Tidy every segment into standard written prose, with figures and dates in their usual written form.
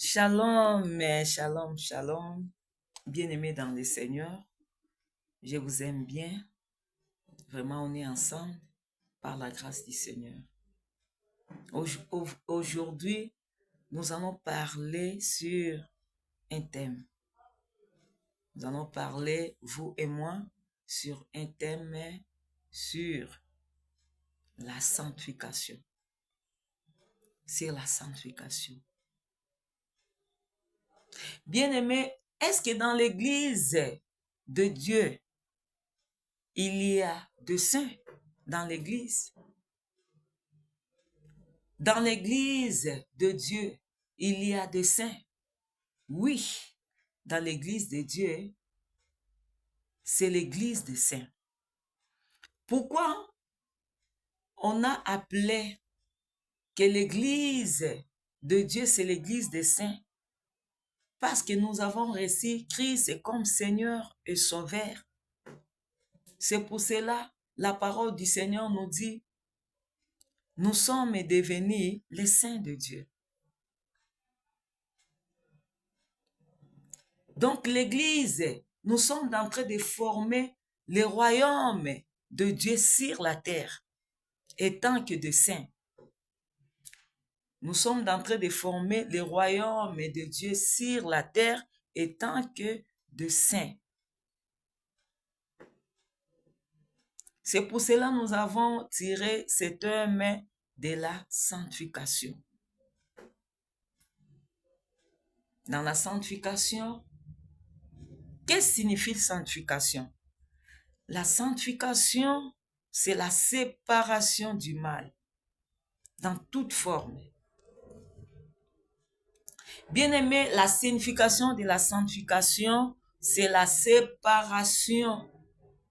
Shalom, shalom, shalom. Bien-aimés dans le Seigneur, je vous aime bien. Vraiment, on est ensemble par la grâce du Seigneur. Aujourd'hui, nous allons parler sur un thème. Nous allons parler, vous et moi, sur un thème sur la sanctification. Sur la sanctification. Bien-aimés, est-ce que dans l'Église de Dieu, il y a de saints dans l'Église? Dans l'Église de Dieu, il y a des saints. Oui, dans l'Église de Dieu, c'est l'Église des saints. Pourquoi on a appelé que l'Église de Dieu, c'est l'Église des saints? Parce que nous avons reçu Christ comme Seigneur et Sauveur. C'est pour cela, la parole du Seigneur nous dit, nous sommes devenus les saints de Dieu. Donc l'Église, nous sommes en train de former le royaume de Dieu sur la terre, étant que de saints. Nous sommes en train de former le royaume de Dieu sur la terre, étant que de saints. C'est pour cela que nous avons tiré ce terme de la sanctification. Dans la sanctification, qu'est-ce que signifie sanctification? La sanctification, c'est la séparation du mal dans toute forme. Bien-aimé, la signification de la sanctification, c'est la séparation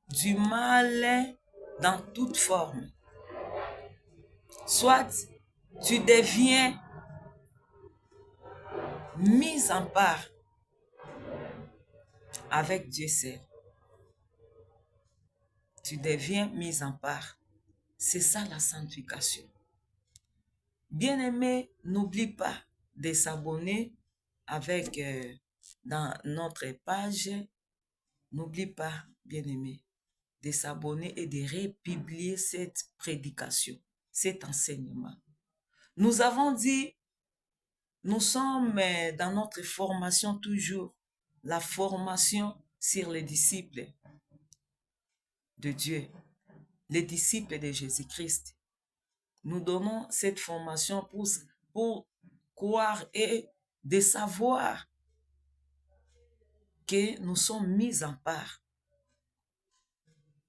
du mal dans toute forme. Soit tu deviens mis en part avec Dieu seul. Tu deviens mis en part. C'est ça la sanctification. Bien-aimé, n'oublie pas de s'abonner avec dans notre page. N'oublie pas, bien-aimé, de s'abonner et de republier cette prédication, cet enseignement. Nous avons dit, nous sommes dans notre formation toujours, la formation sur les disciples de Dieu, les disciples de Jésus-Christ. Nous donnons cette formation pour croire et de savoir que nous sommes mis en part.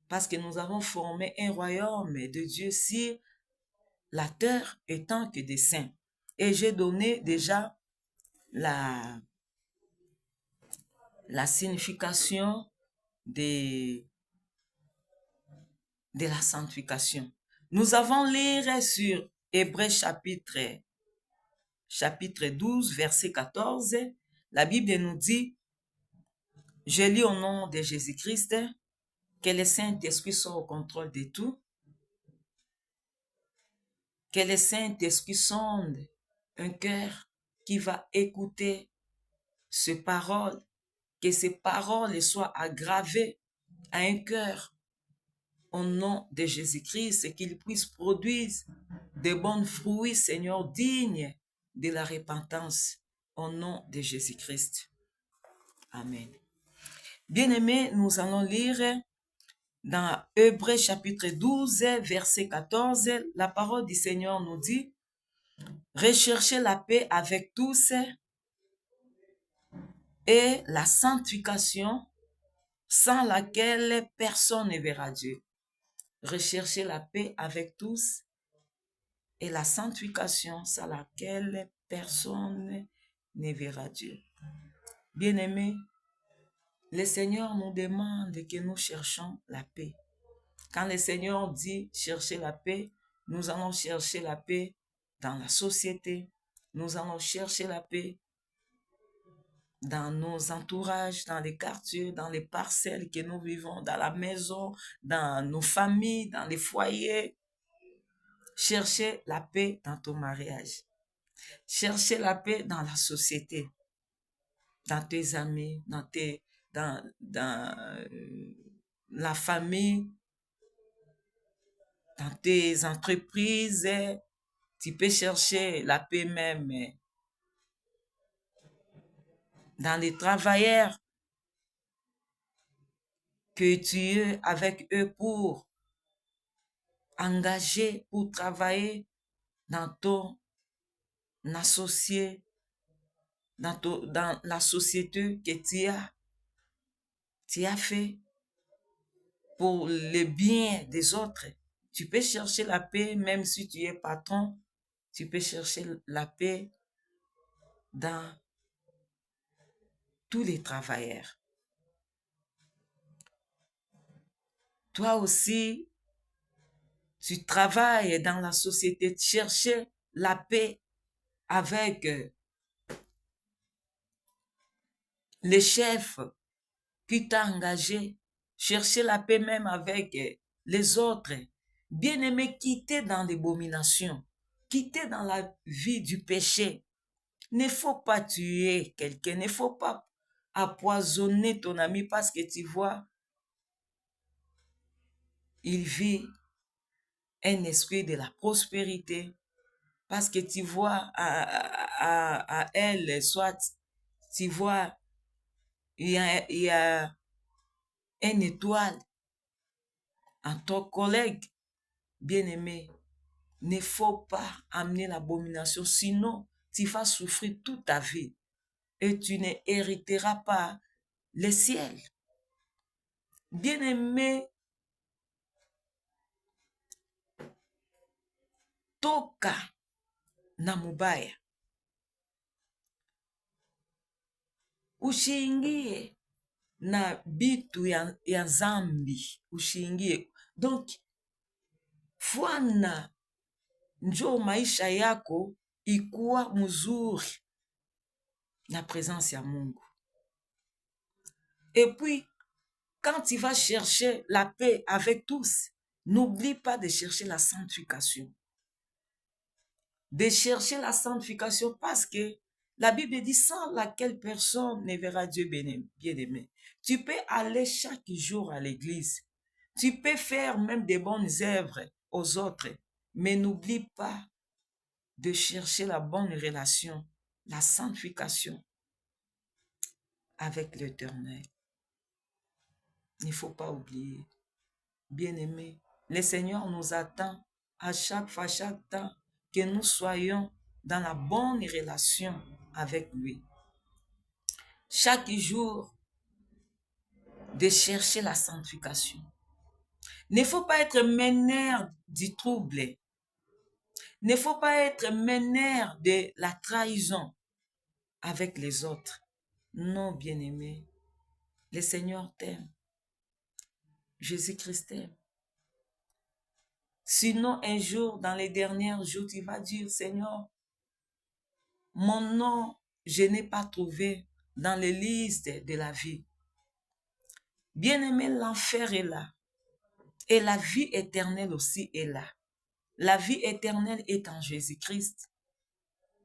Parce que nous avons formé un royaume de Dieu sur la terre étant que des saints. Et j'ai donné déjà la signification de la sanctification. Nous avons lire sur Hébreux chapitre 12, verset 14. La Bible nous dit, je lis au nom de Jésus-Christ, que le Saint-Esprit soit au contrôle de tout, que le Saint-Esprit sonde un cœur qui va écouter ces paroles, que ces paroles soient aggravées à un cœur au nom de Jésus-Christ, qu'il puisse produire de bons fruits, Seigneur, dignes de la repentance au nom de Jésus-Christ. Amen. Bien-aimés, nous allons lire dans Hébreux chapitre 12, verset 14, la parole du Seigneur nous dit, « Recherchez la paix avec tous et la sanctification sans laquelle personne ne verra Dieu. » Recherchez la paix avec tous et la sanctification sans laquelle personne ne verra Dieu. Bien-aimés, le Seigneur nous demande que nous cherchons la paix. Quand le Seigneur dit chercher la paix, nous allons chercher la paix dans la société, nous allons chercher la paix dans nos entourages, dans les quartiers, dans les parcelles que nous vivons, dans la maison, dans nos familles, dans les foyers. Cherchez la paix dans ton mariage. Chercher la paix dans la société, dans tes amis, dans la famille, dans tes entreprises. Tu peux chercher la paix même dans les travailleurs que tu es avec eux pour engager, pour travailler dans ton associé, dans la société que tu as fait pour le bien des autres. Tu peux chercher la paix même si tu es patron. Tu peux chercher la paix dans tous les travailleurs. Toi aussi, tu travailles dans la société, chercher la paix avec les chefs qui t'a engagé, chercher la paix même avec les autres. Bien-aimé, quitter dans l'abomination, quitter dans la vie du péché. Il ne faut pas tuer quelqu'un, il ne faut pas empoisonner ton ami parce que tu vois, il vit un esprit de la prospérité, parce que tu vois à elle, soit tu vois, il y a une étoile en ton collègue bien-aimé. Ne faut pas amener l'abomination, sinon tu vas souffrir toute ta vie et tu ne hériteras pas le ciel. Bien-aimé, toka na mubaya, ushiingie na bitu ya zambi, ushiingie. Donc fwana njo maisha yako ikuwa mzuri na présence ya Mungu. Et puis, quand tu vas chercher la paix avec tous, n'oublie pas de chercher la sanctification. De chercher la sanctification parce que la Bible dit sans laquelle personne ne verra Dieu bien-aimé. Tu peux aller chaque jour à l'église. Tu peux faire même des bonnes œuvres aux autres. Mais n'oublie pas de chercher la bonne relation, la sanctification avec l'Éternel. Il ne faut pas oublier. Bien-aimé, le Seigneur nous attend à chaque fois, chaque temps, que nous soyons dans la bonne relation avec lui. Chaque jour, de chercher la sanctification. Il ne faut pas être meneur du trouble. Il ne faut pas être meneur de la trahison avec les autres. Non, bien-aimé, le Seigneur t'aime. Jésus-Christ t'aime. Sinon, un jour, dans les derniers jours, tu vas dire, Seigneur, mon nom, je n'ai pas trouvé dans les listes de la vie. Bien-aimé, l'enfer est là. Et la vie éternelle aussi est là. La vie éternelle est en Jésus-Christ.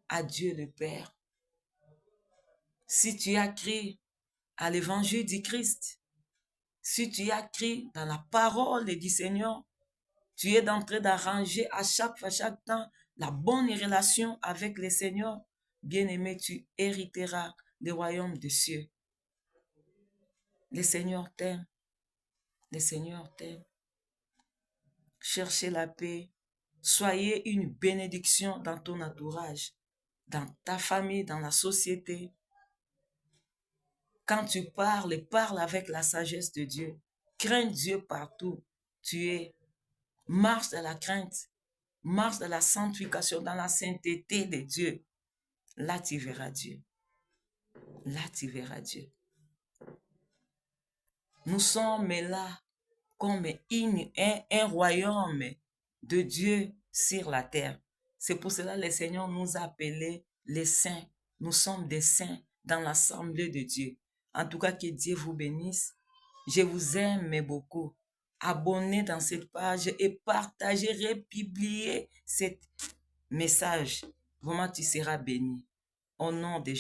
À Dieu le Père. Si tu as cru à l'évangile du Christ, si tu as cru dans la parole du Seigneur, tu es en train d'arranger à chaque fois, chaque temps, la bonne relation avec le Seigneur. Bien-aimé, tu hériteras du royaume des cieux. Le Seigneur t'aime. Le Seigneur t'aime. Cherchez la paix. Soyez une bénédiction dans ton entourage, dans ta famille, dans la société. Quand tu parles, parle avec la sagesse de Dieu. Crains Dieu partout. Tu es. Marche dans la crainte. Marche dans la sanctification, dans la sainteté de Dieu. Là, tu verras Dieu. Là, tu verras Dieu. Nous sommes là comme un royaume de Dieu sur la terre. C'est pour cela que le Seigneur nous a appelés les saints. Nous sommes des saints dans l'assemblée de Dieu. En tout cas, que Dieu vous bénisse. Je vous aime beaucoup. Abonnez dans cette page et partagez, republiez ce message Vraiment, tu seras béni. Au nom de